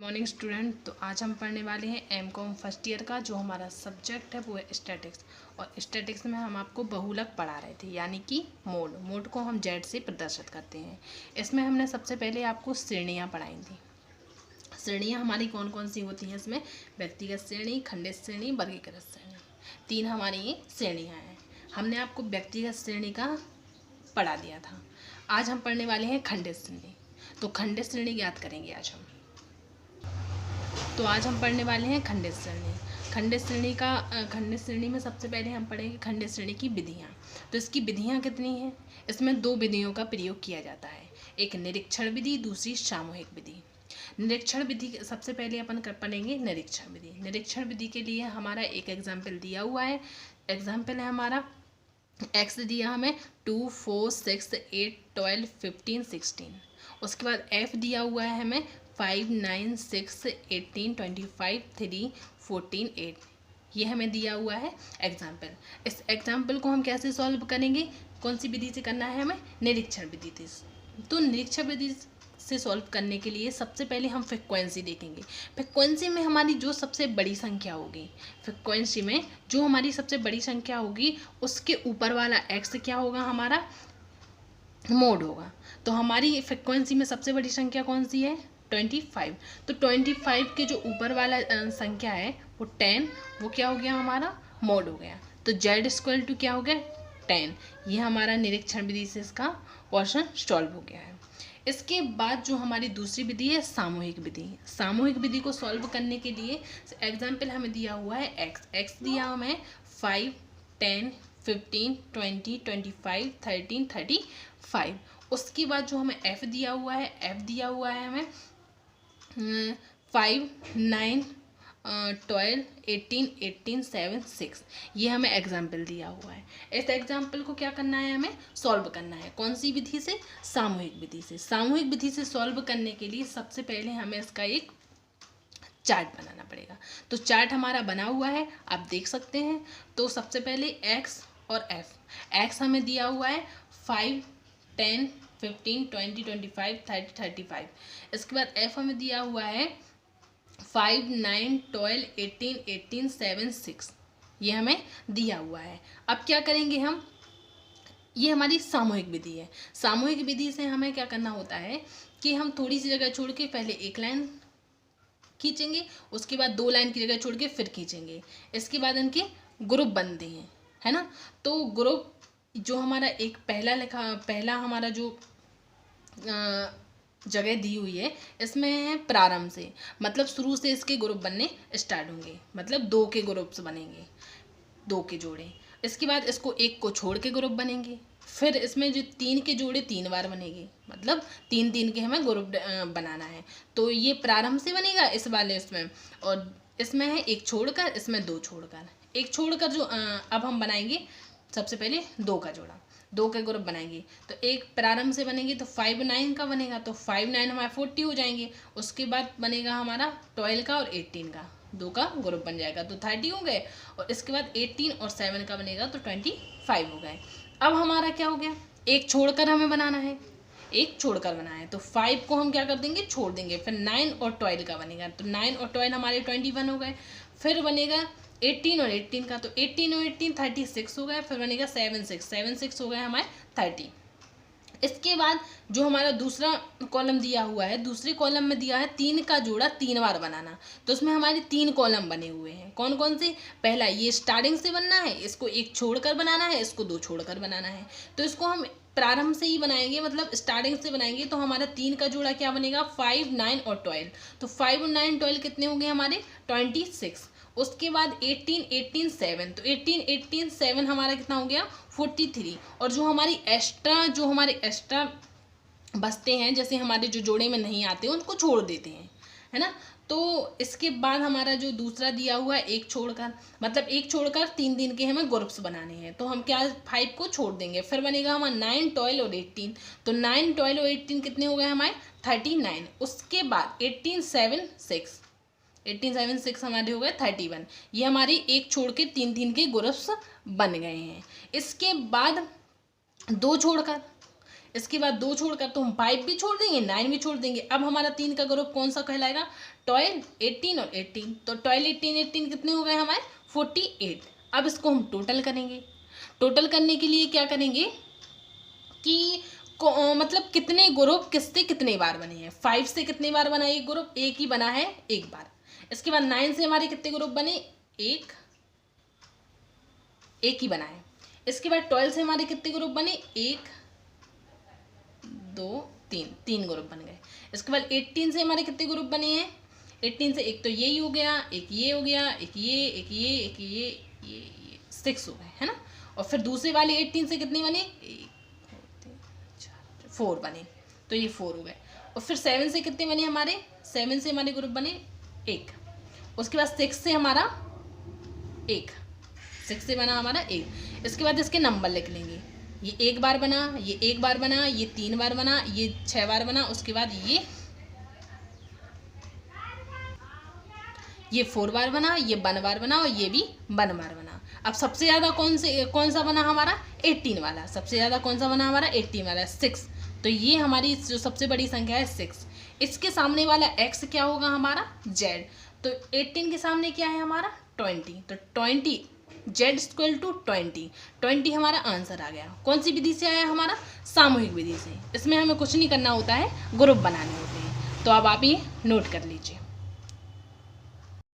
Morning student. तो आज हम पढ़ने वाले हैं एमकॉम फर्स्ट ईयर का। जो हमारा सब्जेक्ट है वो है स्टैटिक्स, और स्टैटिक्स में हम आपको बहुलक पढ़ा रहे थे, यानी कि मोड को हम जेड से प्रदर्शित करते हैं। इसमें हमने सबसे पहले आपको श्रेणियाँ पढ़ाई थी। श्रेणियाँ हमारी कौन कौन सी होती हैं? इसमें व्यक्तिगत श्रेणी, खंडित श्रेणी, वर्गीकृत श्रेणी, तीन हमारी ये श्रेणियाँ हैं। हमने आपको व्यक्तिगत श्रेणी का पढ़ा दिया था। आज हम पढ़ने वाले हैं खंडित श्रेणी। तो खंडित श्रेणी ज्ञात करेंगे आज हम। तो आज हम पढ़ने वाले हैं खंडित श्रेणी। खंडित श्रेणी में सबसे पहले हम पढ़ेंगे खंडित श्रेणी की विधियाँ। तो इसकी विधियाँ कितनी हैं? इसमें दो विधियों का प्रयोग किया जाता है, एक निरीक्षण विधि, दूसरी सामूहिक विधि। निरीक्षण विधि सबसे पहले अपन पढ़ेंगे निरीक्षण विधि। निरीक्षण विधि के लिए हमारा एक एग्जाम्पल दिया हुआ है। एग्जाम्पल है हमारा एक्स दिया हमें 2, 4, 6, 8, 12, 15, 16। उसके बाद एफ दिया हुआ है हमें 5, 9, 6, 18, 25, 3, 14, 8। ये हमें दिया हुआ है एग्जाम्पल। इस एग्जाम्पल को हम कैसे सॉल्व करेंगे? कौन सी विधि से करना है हमें? निरीक्षण विधि से। तो निरीक्षण विधि से सॉल्व करने के लिए सबसे पहले हम फ्रीक्वेंसी देखेंगे। फ्रीक्वेंसी में हमारी जो सबसे बड़ी संख्या होगी, फ्रीक्वेंसी में जो हमारी सबसे बड़ी संख्या होगी उसके ऊपर वाला एक्स क्या होगा? हमारा मोड होगा। तो हमारी फ्रीक्वेंसी में सबसे बड़ी संख्या कौन सी है? 25। तो 25 के जो ऊपर वाला संख्या है वो 10, वो क्या हो गया? हमारा मोड हो गया। तो जेड स्क्वायर टू क्या हो गया? 10। ये हमारा निरीक्षण विधि से इसका क्वेश्चन सॉल्व हो गया है। इसके बाद जो हमारी दूसरी विधि है सामूहिक विधि। सामूहिक विधि को सॉल्व करने के लिए एग्जाम्पल हमें दिया हुआ है एक्स दिया हमें 5, 10, 15, 20, 25, 13, 35। उसके बाद जो हमें एफ दिया हुआ है, हमें 5, 9, 12, 18, 18, 7, 6। ये हमें एग्जाम्पल दिया हुआ है। इस एग्जाम्पल को क्या करना है? हमें सॉल्व करना है। कौन सी विधि से? सामूहिक विधि से। सामूहिक विधि से सॉल्व करने के लिए सबसे पहले हमें इसका एक चार्ट बनाना पड़ेगा। तो चार्ट हमारा बना हुआ है, आप देख सकते हैं। तो सबसे पहले एक्स और एफ। एक्स हमें दिया हुआ है 5, 10, 15, 20, 25, 30, 35। इसके बाद एफ हमें दिया हुआ है 5, 9, 12, 18, 18, 7, 6। ये हमें दिया हुआ है। अब क्या करेंगे हम? ये हमारी सामूहिक विधि है। सामूहिक विधि से हमें क्या करना होता है कि हम थोड़ी सी जगह छोड़ के पहले एक लाइन खींचेंगे, उसके बाद 2 लाइन की जगह छोड़ के फिर खींचेंगे। इसके बाद इनके ग्रुप बनते हैं, है ना। तो ग्रुप जो हमारा एक पहला हमारा जो जगह दी हुई है इसमें है प्रारंभ से, मतलब शुरू से इसके ग्रुप बनने स्टार्ट होंगे, मतलब 2 के ग्रुप्स बनेंगे, 2 के जोड़े। इसके बाद इसको एक को छोड़ के ग्रुप बनेंगे। फिर इसमें जो 3 के जोड़े 3 बार बनेंगे, मतलब 3 के हमें ग्रुप बनाना है। तो ये प्रारंभ से बनेगा इस वाले इसमें, और इसमें है एक छोड़कर, इसमें 2 छोड़कर। एक छोड़कर जो अब हम बनाएंगे सबसे पहले 2 का जोड़ा, 2 के ग्रुप बनाएंगे। तो एक प्रारंभ से बनेंगे तो 5, 9 का बनेगा, तो 5, 9 हमारे 40 हो जाएंगे। उसके बाद बनेगा हमारा 12 का और 18 का, 2 का ग्रुप बन जाएगा, तो 30 हो गए। और इसके बाद 18 और 7 का बनेगा तो 25 हो गए। अब हमारा क्या हो गया? एक छोड़कर हमें बनाना है, एक छोड़कर बनाना है। तो 5 को हम क्या कर देंगे? छोड़ देंगे। फिर 9 और 12 का बनेगा, तो 9 और 12 हमारे 21 हो गए। फिर बनेगा 18 और 18 का, तो 18 और 18 36 हो गए। फिर बनेगा 7, 6 हो गए हमारे 30। इसके बाद जो हमारा दूसरा कॉलम दिया हुआ है, दूसरे कॉलम में दिया है 3 का जोड़ा 3 बार बनाना। तो उसमें हमारे 3 कॉलम बने हुए हैं। कौन कौन से? पहला ये स्टार्टिंग से बनना है, इसको एक छोड़कर बनाना है, इसको 2 छोड़कर बनाना है। तो इसको हम प्रारंभ से ही बनाएंगे, मतलब स्टार्टिंग से बनाएंगे। तो हमारा 3 का जोड़ा क्या बनेगा? 5, 9 और 12। तो 5 और 9, 12 कितने होंगे हमारे? 26। उसके बाद 18, 18, 7। तो 18, 18, 7 हमारा कितना हो गया? 43। और जो हमारे एक्स्ट्रा बचते हैं, जैसे हमारे जो जोड़े में नहीं आते उनको छोड़ देते हैं, है ना। तो इसके बाद हमारा जो दूसरा दिया हुआ है एक छोड़कर, मतलब एक छोड़कर 3 के हमें ग्रुप्स बनाने हैं। तो हम क्या 5 को छोड़ देंगे। फिर बनेगा हमारा 9, 12 और 18। तो 9, 12 और 18 कितने हो गए हमारे? 39। उसके बाद 18, 7, 6, 18, 7, 6 हमारे हो गए 31। ये हमारी एक छोड़ के 3 के ग्रुप्स बन गए हैं। इसके बाद 2 छोड़कर, इसके बाद 2 छोड़कर तो हम 5 भी छोड़ देंगे, 9 भी छोड़ देंगे। अब हमारा 3 का ग्रुप कौन सा कहलाएगा? 12, 18 और 18। तो 12, 18, 18 कितने हो गए हमारे? 48। अब इसको हम टोटल करेंगे। टोटल करने के लिए क्या करेंगे कि मतलब कितने ग्रुप किससे कितने बार बने हैं। 5 से कितने बार बना एक ग्रुप? एक ही बना है, एक बार। इसके बाद 9 से हमारे कितने ग्रुप बने? एक ही बना है। इसके बाद 12 से हमारे कितने ग्रुप बने? 1, 2, 3 ग्रुप बन गए। इसके बाद 18 से हमारे कितने ग्रुप बने हैं? 18 से एक तो यही हो गया, एक ये हो गया, एक ये, एक ये, एक ये 6 हो गए, है ना। और फिर दूसरे वाले 18 से कितने बने? 4 बने, तो ये 4 हो गए। और फिर 7 से कितने बने हमारे? 7 से हमारे ग्रुप बने 1। उसके बाद 6 से हमारा 1, 6 से बना हमारा 1। इसके बाद इसके नंबर लिख लेंगे। ये 1 बार बना, ये 1 बार बना, ये 3 बार बना, ये 6 बार बना। उसके बाद ये 4 बार बना, ये 1 बार बना और ये भी 1 बार बना। अब सबसे ज़्यादा कौन सा बना हमारा? 18 वाला। सबसे ज़्यादा कौन सा बना हमारा? 18 वाला, 6। तो ये हमारी जो सबसे बड़ी संख्या है 6। इसके सामने वाला x क्या होगा हमारा? z। तो 18 के सामने क्या है हमारा? 20। तो 20 z = 20 हमारा आंसर आ गया। कौन सी विधि से आया हमारा? सामूहिक विधि से। इसमें हमें कुछ नहीं करना होता है, ग्रुप बनाने होते हैं। तो अब आप ये नोट कर लीजिए।